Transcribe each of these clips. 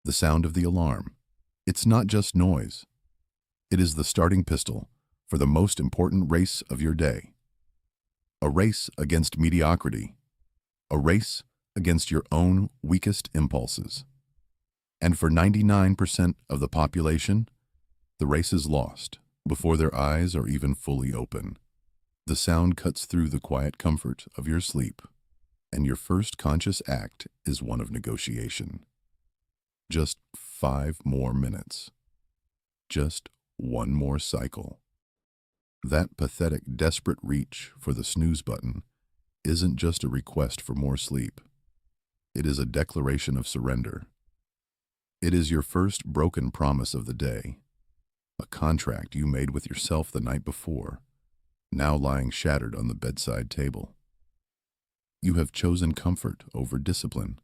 the sound of the alarm. It's not just noise. It is the starting pistol for the most important race of your day. A race against mediocrity. A race against your own weakest impulses. And for 99% of the population, the race is lost before their eyes are even fully open. The sound cuts through the quiet comfort of your sleep, and your first conscious act is one of negotiation. Just 5 more minutes. Just one more cycle. That pathetic, desperate reach for the snooze button isn't just a request for more sleep. It is a declaration of surrender. It is your first broken promise of the day, a contract you made with yourself the night before, now lying shattered on the bedside table. You have chosen comfort over discipline.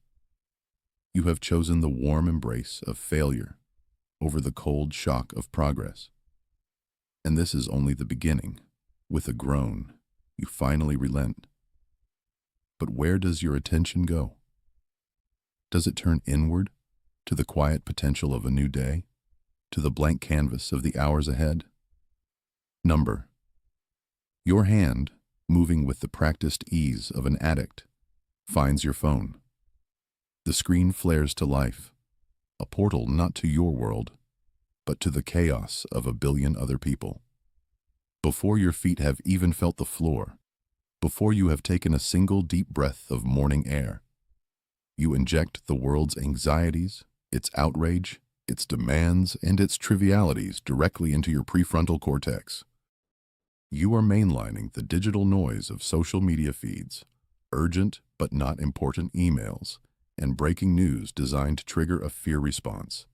You have chosen the warm embrace of failure over the cold shock of progress. And this is only the beginning. With a groan, you finally relent. But where does your attention go? Does it turn inward to the quiet potential of a new day, to the blank canvas of the hours ahead? Number. Your hand, moving with the practiced ease of an addict, finds your phone. The screen flares to life, a portal not to your world, but to the chaos of a billion other people. Before your feet have even felt the floor, before you have taken a single deep breath of morning air, you inject the world's anxieties, its outrage, its demands, and its trivialities directly into your prefrontal cortex. You are mainlining the digital noise of social media feeds, urgent but not important emails, and breaking news designed to trigger a fear response.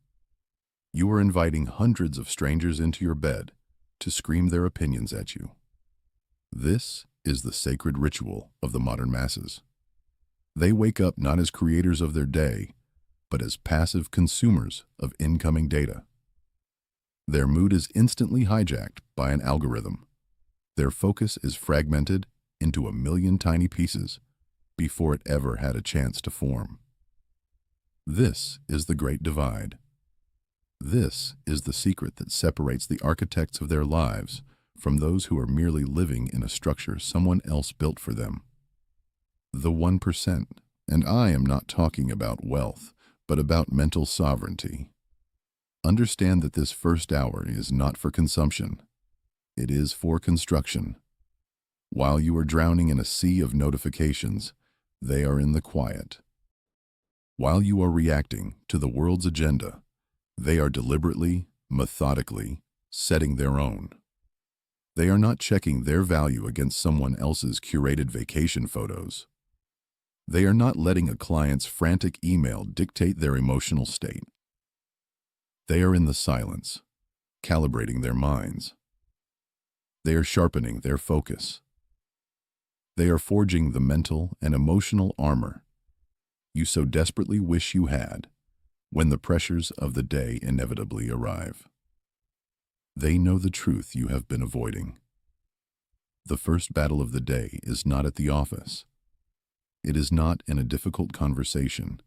You are inviting hundreds of strangers into your bed to scream their opinions at you. This is the sacred ritual of the modern masses. They wake up not as creators of their day, but as passive consumers of incoming data. Their mood is instantly hijacked by an algorithm. Their focus is fragmented into a million tiny pieces before it ever had a chance to form. This is the great divide. This is the secret that separates the architects of their lives from those who are merely living in a structure someone else built for them. The 1%, and I am not talking about wealth, but about mental sovereignty. Understand that this first hour is not for consumption. It is for construction. While you are drowning in a sea of notifications, they are in the quiet. While you are reacting to the world's agenda, they are deliberately, methodically, setting their own. They are not checking their value against someone else's curated vacation photos. They are not letting a client's frantic email dictate their emotional state. They are in the silence, calibrating their minds. They are sharpening their focus. They are forging the mental and emotional armor you so desperately wish you had when the pressures of the day inevitably arrive. They know the truth you have been avoiding. The first battle of the day is not at the office. It is not in a difficult conversation.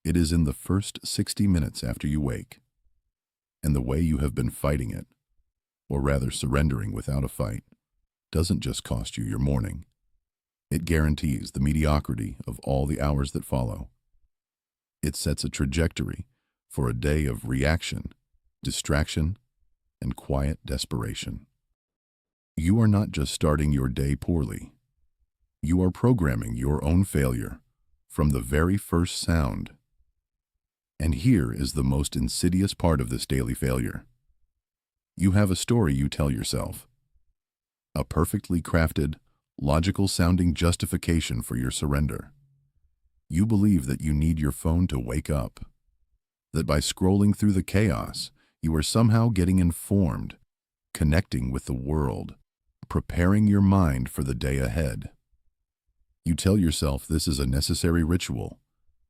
It is in the first 60 minutes after you wake. And the way you have been fighting it, or rather surrendering without a fight, doesn't just cost you your morning. It guarantees the mediocrity of all the hours that follow. It sets a trajectory for a day of reaction, distraction, and quiet desperation. You are not just starting your day poorly. You are programming your own failure from the very first sound. And here is the most insidious part of this daily failure. You have a story you tell yourself. A perfectly crafted, logical-sounding justification for your surrender. You believe that you need your phone to wake up, that by scrolling through the chaos, you are somehow getting informed, connecting with the world, preparing your mind for the day ahead. You tell yourself this is a necessary ritual,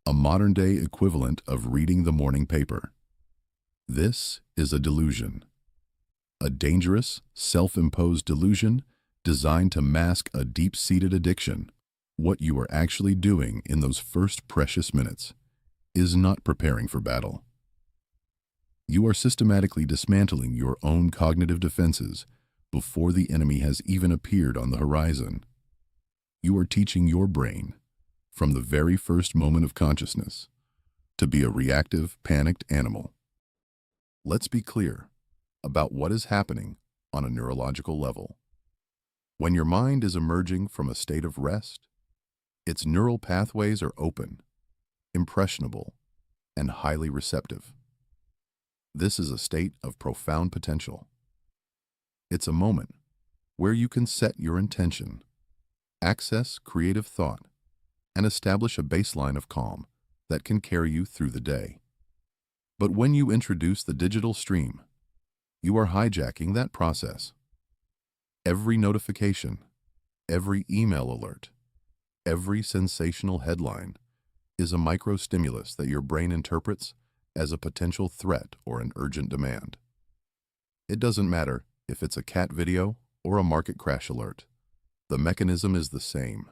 a modern-day equivalent of reading the morning paper. This is a delusion. A dangerous, self-imposed delusion designed to mask a deep-seated addiction. What you are actually doing in those first precious minutes is not preparing for battle. You are systematically dismantling your own cognitive defenses before the enemy has even appeared on the horizon. You are teaching your brain, from the very first moment of consciousness, to be a reactive, panicked animal. Let's be clear about what is happening on a neurological level. When your mind is emerging from a state of rest, its neural pathways are open, impressionable, and highly receptive. This is a state of profound potential. It's a moment where you can set your intention, access creative thought, and establish a baseline of calm that can carry you through the day. But when you introduce the digital stream, you are hijacking that process. Every notification, every email alert, every sensational headline is a micro-stimulus that your brain interprets as a potential threat or an urgent demand. It doesn't matter if it's a cat video or a market crash alert. The mechanism is the same.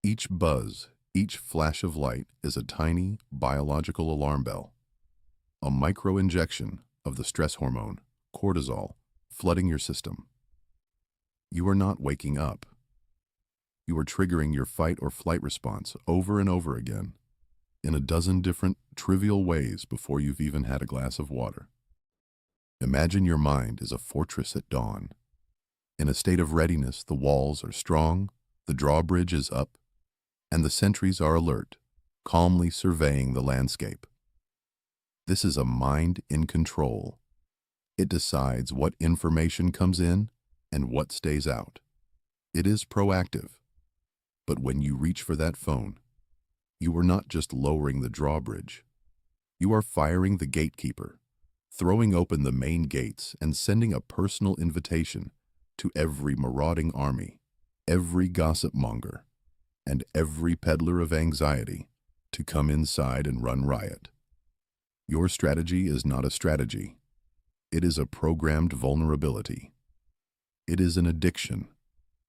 Each buzz, each flash of light is a tiny biological alarm bell, a micro-injection of the stress hormone, cortisol, flooding your system. You are not waking up. You are triggering your fight or flight response over and over again in a dozen different trivial ways before you've even had a glass of water. Imagine your mind is a fortress at dawn. In a state of readiness, the walls are strong, the drawbridge is up, and the sentries are alert, calmly surveying the landscape. This is a mind in control. It decides what information comes in and what stays out. It is proactive. But when you reach for that phone, you are not just lowering the drawbridge. You are firing the gatekeeper, throwing open the main gates and sending a personal invitation to every marauding army, every gossip monger, and every peddler of anxiety to come inside and run riot. Your strategy is not a strategy. It is a programmed vulnerability. It is an addiction,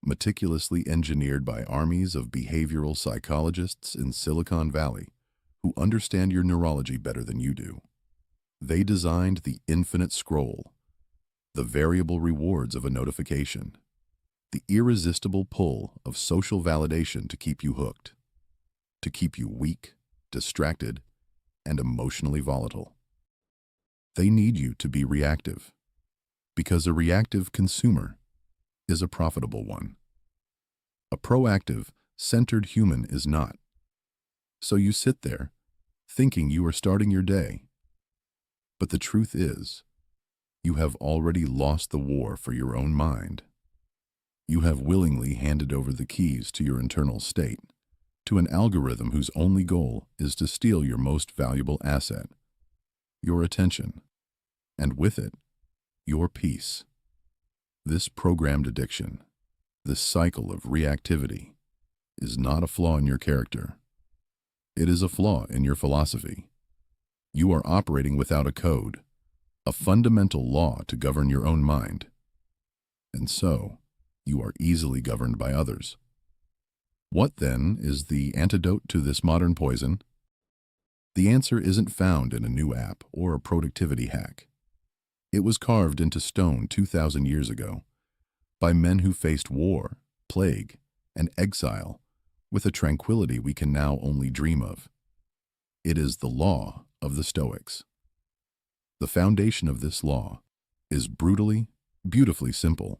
meticulously engineered by armies of behavioral psychologists in Silicon Valley who understand your neurology better than you do. They designed the infinite scroll, the variable rewards of a notification, the irresistible pull of social validation to keep you hooked, to keep you weak, distracted, and emotionally volatile. They need you to be reactive, because a reactive consumer is a profitable one. A proactive, centered human is not. So you sit there, thinking you are starting your day. But the truth is, you have already lost the war for your own mind. You have willingly handed over the keys to your internal state, to an algorithm whose only goal is to steal your most valuable asset, your attention, and with it, your peace. This programmed addiction, this cycle of reactivity, is not a flaw in your character. It is a flaw in your philosophy. You are operating without a code, a fundamental law to govern your own mind. And so, you are easily governed by others. What, then, is the antidote to this modern poison? The answer isn't found in a new app or a productivity hack. It was carved into stone 2,000 years ago by men who faced war, plague, and exile with a tranquility we can now only dream of. It is the law of the Stoics. The foundation of this law is brutally, beautifully simple.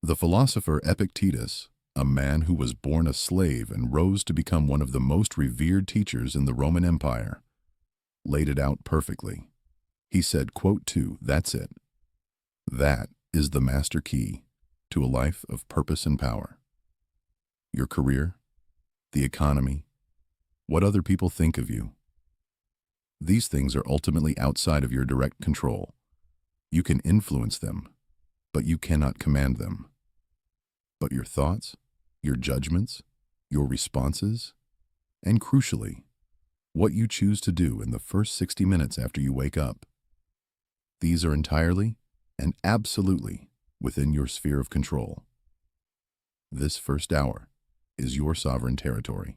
The philosopher Epictetus, a man who was born a slave and rose to become one of the most revered teachers in the Roman Empire, laid it out perfectly. He said, quote, "That's it. That is the master key to a life of purpose and power. Your career, the economy, what other people think of you. These things are ultimately outside of your direct control. You can influence them, but you cannot command them. But your thoughts, your judgments, your responses, and crucially, what you choose to do in the first 60 minutes after you wake up, these are entirely and absolutely within your sphere of control. This first hour is your sovereign territory.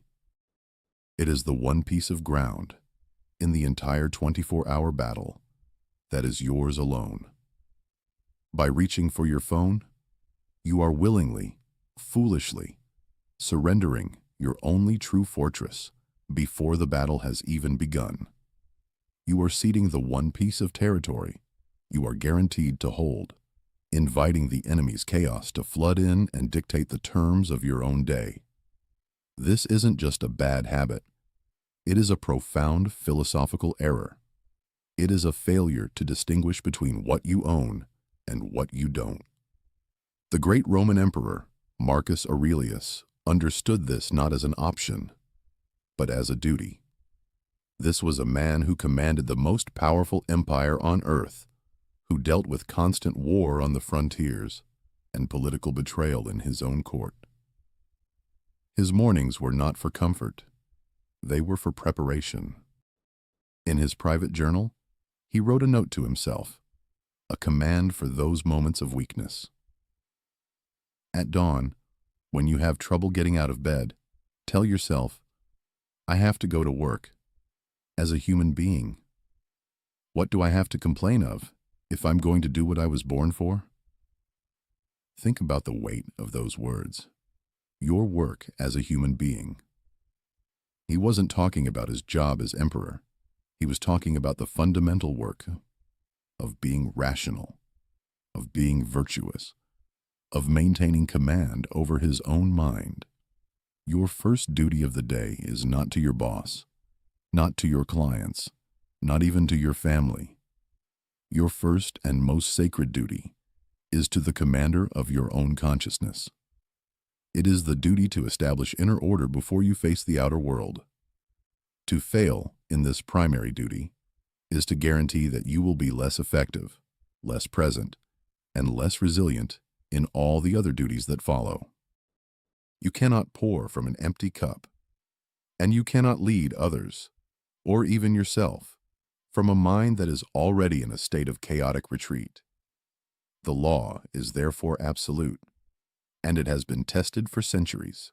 It is the one piece of ground in the entire 24-hour battle that is yours alone. By reaching for your phone, you are willingly, foolishly, surrendering your only true fortress before the battle has even begun. You are ceding the one piece of territory you are guaranteed to hold, inviting the enemy's chaos to flood in and dictate the terms of your own day. This isn't just a bad habit. It is a profound philosophical error. It is a failure to distinguish between what you own and what you don't. The great Roman emperor, Marcus Aurelius, understood this not as an option, but as a duty. This was a man who commanded the most powerful empire on earth, who dealt with constant war on the frontiers and political betrayal in his own court. His mornings were not for comfort. They were for preparation. In his private journal, he wrote a note to himself, a command for those moments of weakness. At dawn, when you have trouble getting out of bed, tell yourself, I have to go to work. As a human being, what do I have to complain of if I'm going to do what I was born for? Think about the weight of those words. Your work as a human being. He wasn't talking about his job as emperor. He was talking about the fundamental work of being rational, of being virtuous, of maintaining command over his own mind. Your first duty of the day is not to your boss, not to your clients, not even to your family. Your first and most sacred duty is to the commander of your own consciousness. It is the duty to establish inner order before you face the outer world. To fail in this primary duty is to guarantee that you will be less effective, less present, and less resilient in all the other duties that follow. You cannot pour from an empty cup, and you cannot lead others, or even yourself, from a mind that is already in a state of chaotic retreat. The law is therefore absolute, and it has been tested for centuries.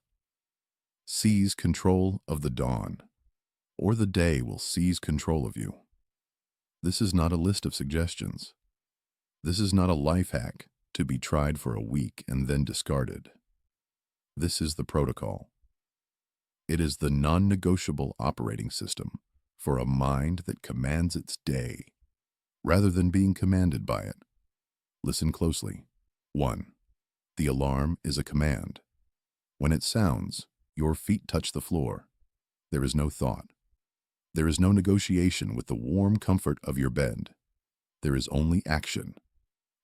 Seize control of the dawn, or the day will seize control of you. This is not a list of suggestions. This is not a life hack to be tried for a week and then discarded. This is the protocol. It is the non-negotiable operating system for a mind that commands its day, rather than being commanded by it. Listen closely. 1. The alarm is a command. When it sounds, your feet touch the floor. There is no thought. There is no negotiation with the warm comfort of your bed. There is only action.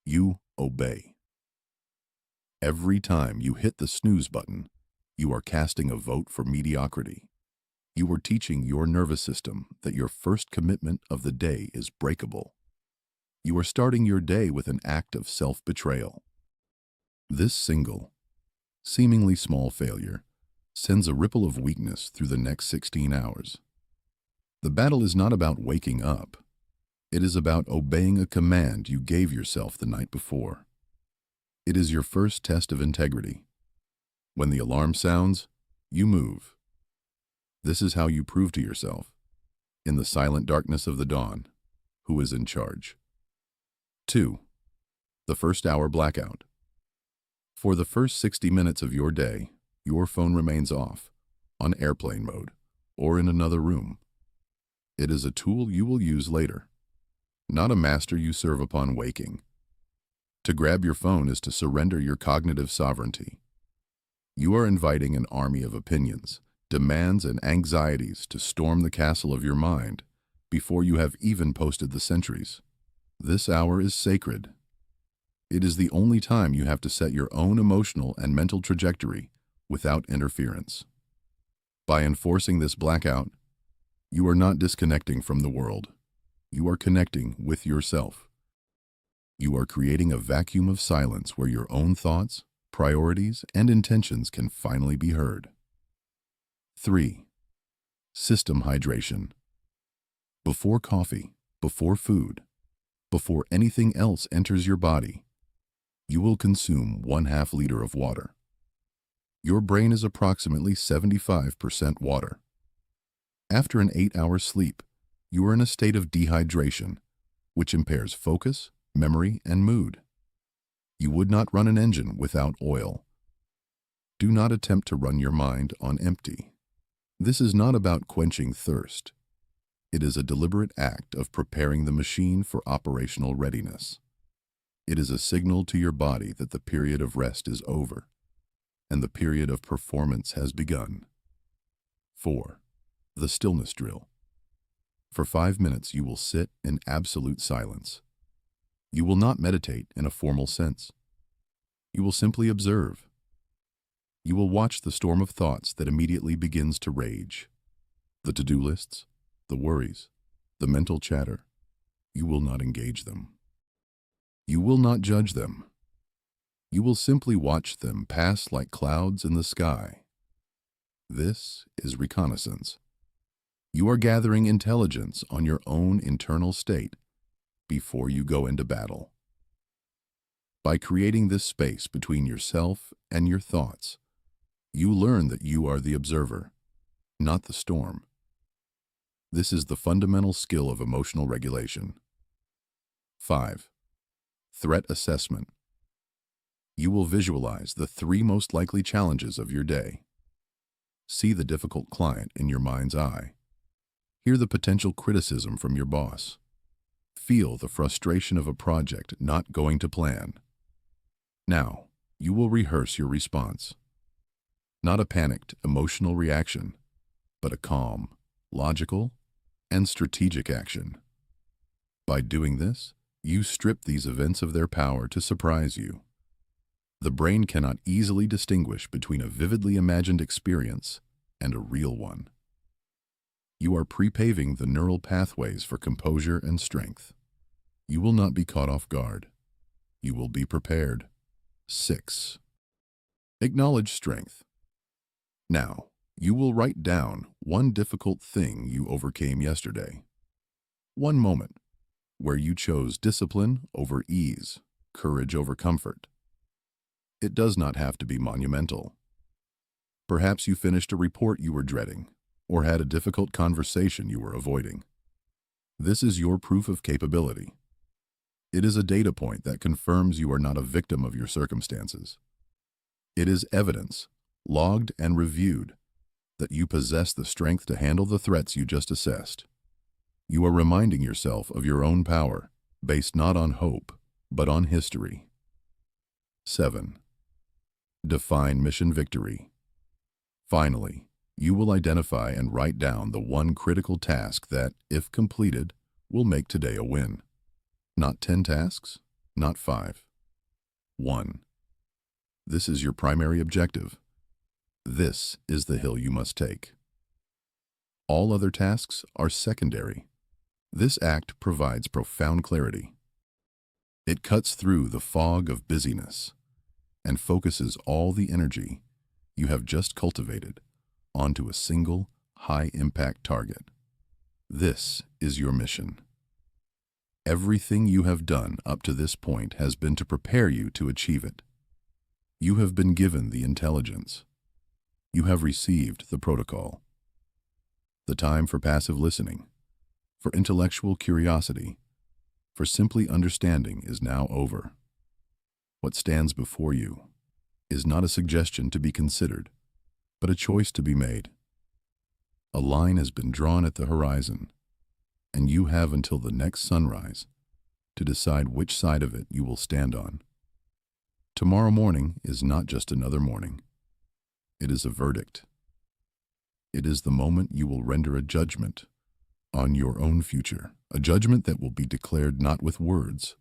You obey. Every time you hit the snooze button, you are casting a vote for mediocrity. You are teaching your nervous system that your first commitment of the day is breakable. You are starting your day with an act of self-betrayal. This single, seemingly small failure sends a ripple of weakness through the next 16 hours. The battle is not about waking up. It is about obeying a command you gave yourself the night before. It is your first test of integrity. When the alarm sounds, you move. This is how you prove to yourself, in the silent darkness of the dawn, who is in charge. 2. The first hour blackout. For the first 60 minutes of your day, your phone remains off, on airplane mode, or in another room. It is a tool you will use later, not a master you serve upon waking. To grab your phone is to surrender your cognitive sovereignty. You are inviting an army of opinions, demands, and anxieties to storm the castle of your mind before you have even posted the sentries. This hour is sacred. It is the only time you have to set your own emotional and mental trajectory without interference. By enforcing this blackout, you are not disconnecting from the world. You are connecting with yourself. You are creating a vacuum of silence where your own thoughts, priorities, and intentions can finally be heard. 3. System hydration. Before coffee, before food, before anything else enters your body, you will consume 1/2 liter of water. Your brain is approximately 75% water. After an 8-hour sleep, you are in a state of dehydration, which impairs focus, memory, and mood. You would not run an engine without oil. Do not attempt to run your mind on empty. This is not about quenching thirst. It is a deliberate act of preparing the machine for operational readiness. It is a signal to your body that the period of rest is over, and the period of performance has begun. 4. The stillness drill. For 5 minutes you will sit in absolute silence. You will not meditate in a formal sense. You will simply observe. You will watch the storm of thoughts that immediately begins to rage. The to-do lists, the worries, the mental chatter. You will not engage them. You will not judge them. You will simply watch them pass like clouds in the sky. This is reconnaissance. You are gathering intelligence on your own internal state before you go into battle. By creating this space between yourself and your thoughts, you learn that you are the observer, not the storm. This is the fundamental skill of emotional regulation. 5. Threat assessment. You will visualize the 3 most likely challenges of your day. See the difficult client in your mind's eye. Hear the potential criticism from your boss. Feel the frustration of a project not going to plan. Now, you will rehearse your response. Not a panicked, emotional reaction, but a calm, logical, and strategic action. By doing this, you strip these events of their power to surprise you. The brain cannot easily distinguish between a vividly imagined experience and a real one. You are pre-paving the neural pathways for composure and strength. You will not be caught off guard. You will be prepared. 6. Acknowledge strength. Now, you will write down one difficult thing you overcame yesterday. One moment where you chose discipline over ease, courage over comfort. It does not have to be monumental. Perhaps you finished a report you were dreading, or had a difficult conversation you were avoiding. This is your proof of capability. It is a data point that confirms you are not a victim of your circumstances. It is evidence, logged and reviewed, that you possess the strength to handle the threats you just assessed. You are reminding yourself of your own power, based not on hope, but on history. 7. Define mission victory. Finally, you will identify and write down the one critical task that, if completed, will make today a win. Not 10 tasks, not 5. 1. This is your primary objective. This is the hill you must take. All other tasks are secondary. This act provides profound clarity. It cuts through the fog of busyness and focuses all the energy you have just cultivated onto a single, high-impact target. This is your mission. Everything you have done up to this point has been to prepare you to achieve it. You have been given the intelligence. You have received the protocol. The time for passive listening, for intellectual curiosity, for simply understanding is now over. What stands before you is not a suggestion to be considered, but a choice to be made. A line has been drawn at the horizon, and you have until the next sunrise to decide which side of it you will stand on. Tomorrow morning is not just another morning. It is a verdict. It is the moment you will render a judgment on your own future, a judgment that will be declared not with words,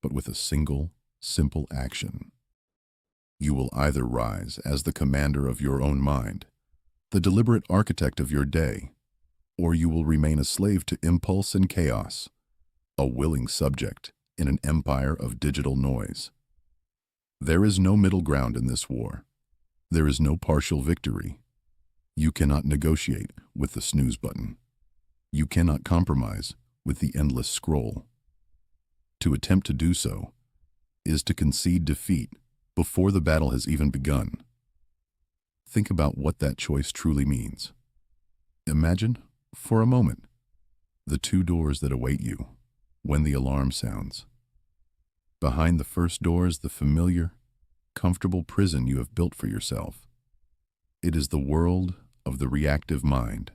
but with a single, simple action. You will either rise as the commander of your own mind, the deliberate architect of your day, or you will remain a slave to impulse and chaos, a willing subject in an empire of digital noise. There is no middle ground in this war. There is no partial victory. You cannot negotiate with the snooze button. You cannot compromise with the endless scroll. To attempt to do so is to concede defeat before the battle has even begun. Think about what that choice truly means. Imagine For a moment, the two doors that await you when the alarm sounds. Behind the first door is the familiar, comfortable prison you have built for yourself. It is the world of the reactive mind,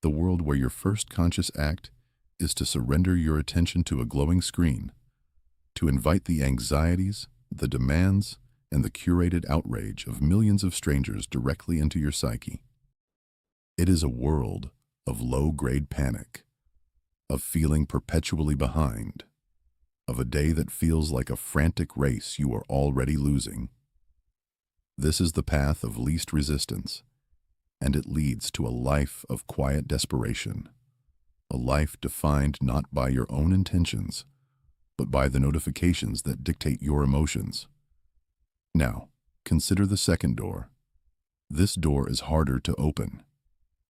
the world where your first conscious act is to surrender your attention to a glowing screen, to invite the anxieties, the demands, and the curated outrage of millions of strangers directly into your psyche. It is a world of low-grade panic, of feeling perpetually behind, of a day that feels like a frantic race you are already losing. This is the path of least resistance, and it leads to a life of quiet desperation, a life defined not by your own intentions, but by the notifications that dictate your emotions. Now, consider the second door. This door is harder to open.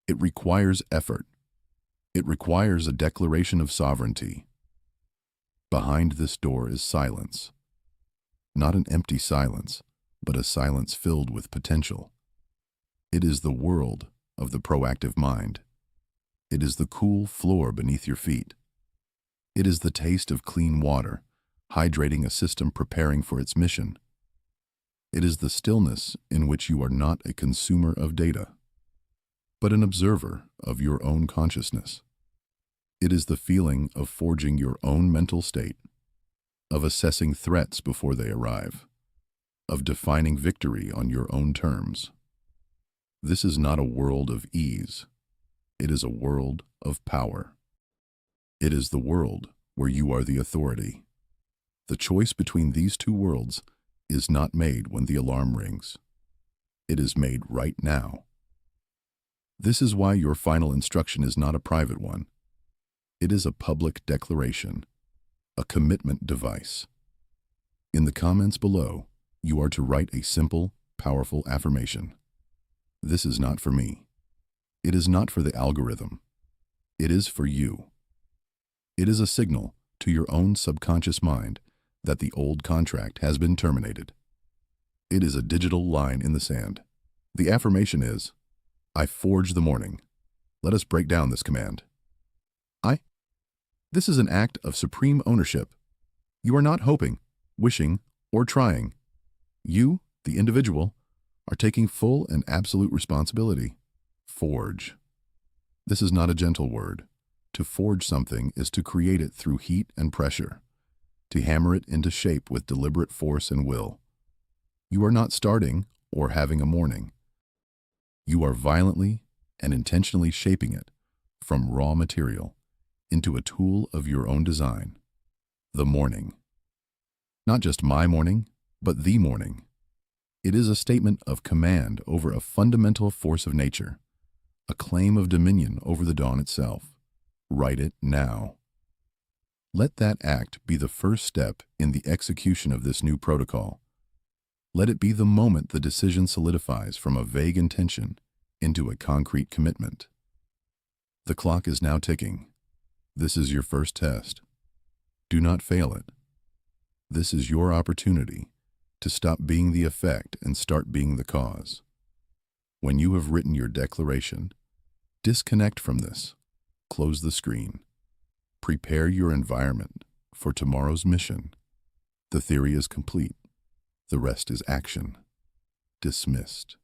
It requires effort. It requires a declaration of sovereignty. Behind this door is silence. Not an empty silence, but a silence filled with potential. It is the world of the proactive mind. It is the cool floor beneath your feet. It is the taste of clean water, hydrating a system preparing for its mission. It is the stillness in which you are not a consumer of data, but an observer of your own consciousness. It is the feeling of forging your own mental state, of assessing threats before they arrive, of defining victory on your own terms. This is not a world of ease. It is a world of power. It is the world where you are the authority. The choice between these two worlds is not made when the alarm rings. It is made right now. This is why your final instruction is not a private one. It is a public declaration, a commitment device. In the comments below, you are to write a simple, powerful affirmation. This is not for me. It is not for the algorithm. It is for you. It is a signal to your own subconscious mind that the old contract has been terminated. It is a digital line in the sand. The affirmation is, I forge the morning. Let us break down this command. This is an act of supreme ownership. You are not hoping, wishing, or trying. You, the individual, are taking full and absolute responsibility. Forge. This is not a gentle word. To forge something is to create it through heat and pressure, to hammer it into shape with deliberate force and will. You are not starting or having a morning. You are violently and intentionally shaping it from raw material into a tool of your own design. The morning. Not just my morning, but the morning. It is a statement of command over a fundamental force of nature, a claim of dominion over the dawn itself. Write it now. Let that act be the first step in the execution of this new protocol. Let it be the moment the decision solidifies from a vague intention into a concrete commitment. The clock is now ticking. This is your first test. Do not fail it. This is your opportunity to stop being the effect and start being the cause. When you have written your declaration, disconnect from this. Close the screen. Prepare your environment for tomorrow's mission. The theory is complete. The rest is action. Dismissed.